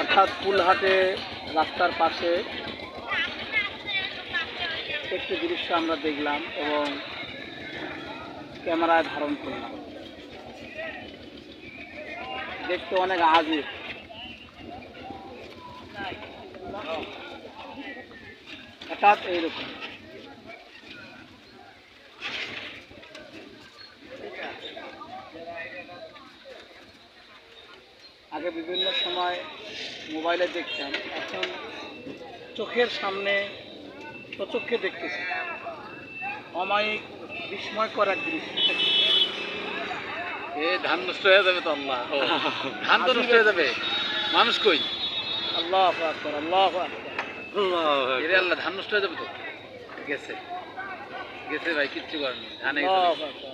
অর্থাৎ ফুলহাটে রাস্তার পাশে একটি দৃশ্য আমরা দেখলাম এবং ক্যামেরায় ধারণ করলাম। দেখতে অনেক আজীব। হঠাৎ এইরকম আগে বিভিন্ন সময় মোবাইলে দেখতাম, এখন চোখের সামনে সচক্ষে দেখতেছি। অমায়িক বিস্ময়কর এক দৃশ্য। ধান নষ্ট হয়ে যাবে তো আল্লাহ, ধান তো নষ্ট হয়ে যাবে, মানুষ কই? আল্লাহু আকবার, আল্লাহু আকবার। আল্লাহ, ধান নষ্ট হয়ে যাবে তো। গেছে গেছে ভাই, কিচ্ছু করেনি, ধানে আল্লাহু আকবার।